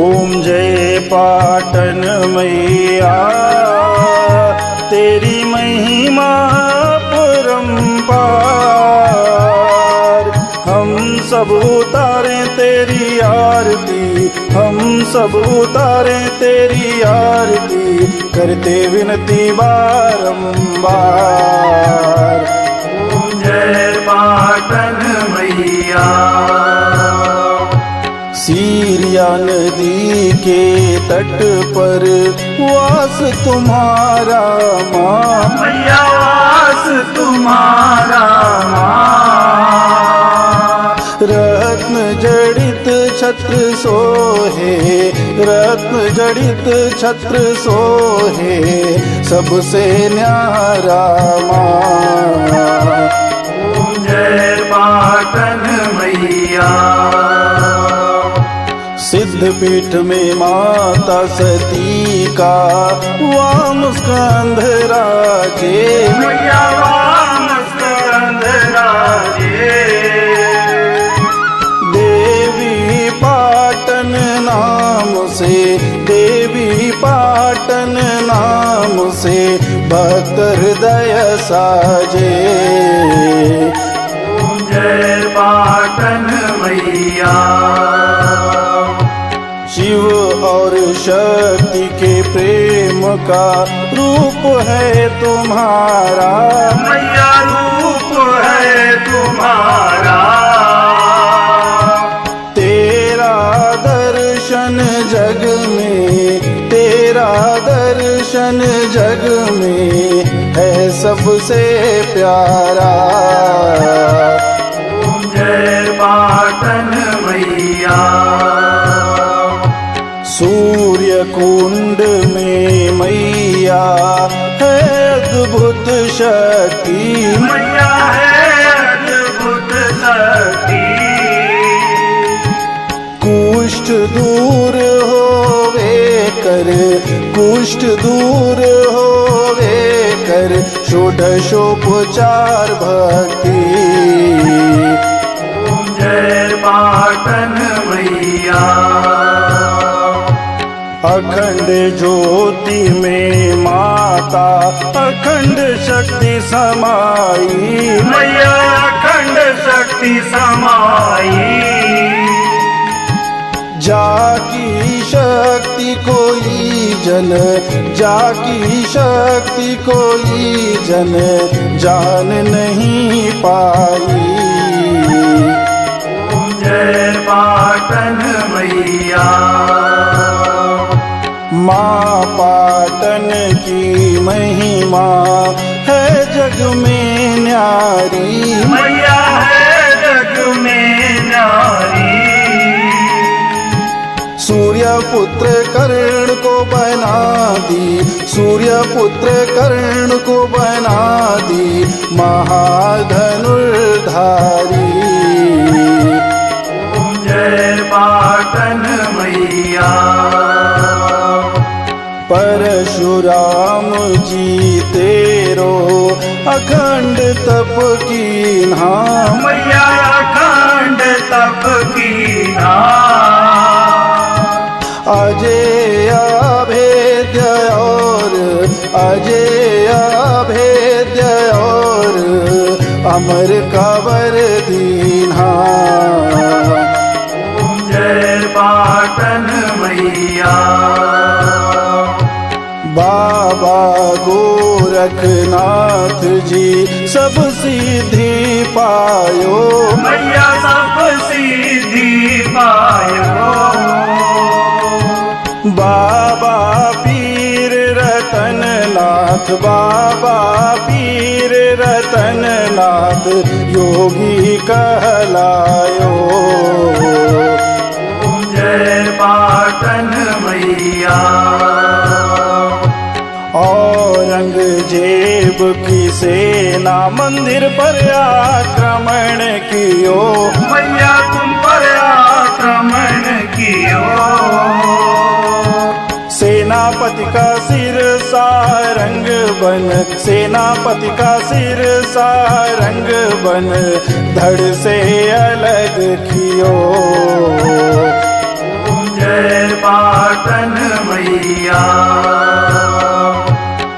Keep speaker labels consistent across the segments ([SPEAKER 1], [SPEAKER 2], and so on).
[SPEAKER 1] ओम जय पाटन मैया, तेरी महिमा परंपार। हम सब उतारें तेरी आरती, हम सब उतारें तेरी आरती, करते विनती बारंबार।
[SPEAKER 2] ओम जय पाटन मैया।
[SPEAKER 1] सीरिया नदी के तट पर वास तुम्हारा माँ,
[SPEAKER 2] मैया वास तुम्हारा माँ।
[SPEAKER 1] रत्न जड़ित छत्र सोहे, रत्न जड़ित छत्र सोहे, सबसे न्यारा माँ।
[SPEAKER 2] ओम जय पाटन मैया।
[SPEAKER 1] सिद्धपीठ में माता सती का वाम स्कंध राजे,
[SPEAKER 2] मैया वाम स्कंध राजे।
[SPEAKER 1] देवी पाटन नाम से, देवी पाटन नाम से भक्त हृदय साजे।
[SPEAKER 2] ओम जय पाटन मैया।
[SPEAKER 1] शिव और शक्ति के प्रेम का रूप है तुम्हारा,
[SPEAKER 2] मैया रूप है तुम्हारा।
[SPEAKER 1] तेरा दर्शन जग में, तेरा दर्शन जग में है सबसे प्यारा।
[SPEAKER 2] ओम जय पाटन मैया।
[SPEAKER 1] सूर्य कुंड में मैया है अद्भुत शक्ति,
[SPEAKER 2] मैया है अद्भुत शक्ति।
[SPEAKER 1] कुष्ठ दूर होवे कर, कुष्ठ दूर होवे कर, षोडशोपचार भक्ति।
[SPEAKER 2] ओम जय पाटन मैया।
[SPEAKER 1] अखंड ज्योति में माता अखंड शक्ति समाई,
[SPEAKER 2] मैया अखंड शक्ति समाई।
[SPEAKER 1] जाकी शक्ति कोई जन, जाकी शक्ति कोई जन जान नहीं पाई।
[SPEAKER 2] ओम जय पाटन मैया।
[SPEAKER 1] माँ पाटन की महिमा है जग में न्यारी,
[SPEAKER 2] मैया है जग में न्यारी।
[SPEAKER 1] सूर्य पुत्र कर्ण को बना दी, सूर्य पुत्र कर्ण को बना दी महाधनुर्धारी।
[SPEAKER 2] ओम जय पाटन मैया।
[SPEAKER 1] परशुराम जी तेरो अखंड तप कीन्हा,
[SPEAKER 2] मैया अखंड तप कीन्हा।
[SPEAKER 1] अजेय अभेद्य और, अजेय अभेद्य और अमर कबर दीन्हा।
[SPEAKER 2] ओम जय पाटन मैया।
[SPEAKER 1] बाबा गोरखनाथ जी सब सिद्धि पायो,
[SPEAKER 2] मैया सब सिद्धि पायो।
[SPEAKER 1] बाबा पीर रतननाथ, बाबा पीर रतननाथ योगी कहलायो।
[SPEAKER 2] ओम जय पाटन मैया।
[SPEAKER 1] औरंगजेब की सेना मंदिर पर आक्रमण कियो,
[SPEAKER 2] मैया तुम पर आक्रमण कियो।
[SPEAKER 1] सेनापति का सिर सारंग बन, सेनापति का सिर सारंग बन धड़ से अलग कियो।
[SPEAKER 2] ओम जय मैया।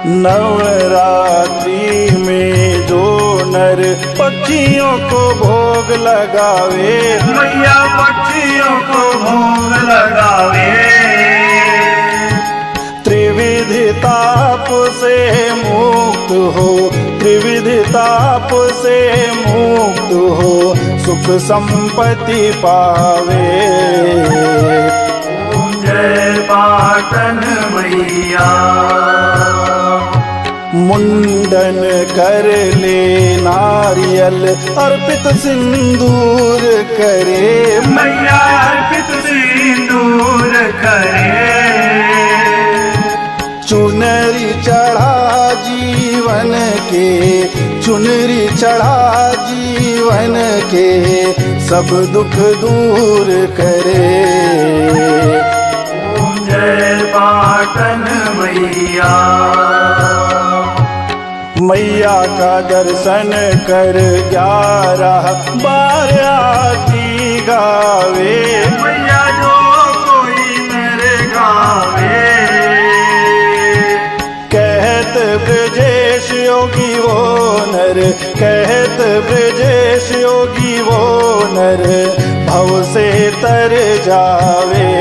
[SPEAKER 1] नवरात्रि में जो नर पक्षियों को भोग लगावे,
[SPEAKER 2] मैया पक्षियों को भोग लगावे।
[SPEAKER 1] त्रिविधि ताप से मुक्त हो, त्रिविधि ताप से मुक्त हो, सुख संपत्ति पावे।
[SPEAKER 2] जय पाटन मैया।
[SPEAKER 1] मुंडन कर ले नारियल अर्पित सिंदूर करे,
[SPEAKER 2] मैया अर्पित सिंदूर करे।
[SPEAKER 1] चुनरी चढ़ा जीवन के, चुनरी चढ़ा जीवन के, सब दुख दूर करे।
[SPEAKER 2] जय पाटन मैया।
[SPEAKER 1] मैया का दर्शन कर 11 आरती गावे,
[SPEAKER 2] मैया जो कोई मेरे गावे।
[SPEAKER 1] कहत ब्रजेश योगी वो नर, कहत ब्रजेश योगी वो नर, भव से तर जावे।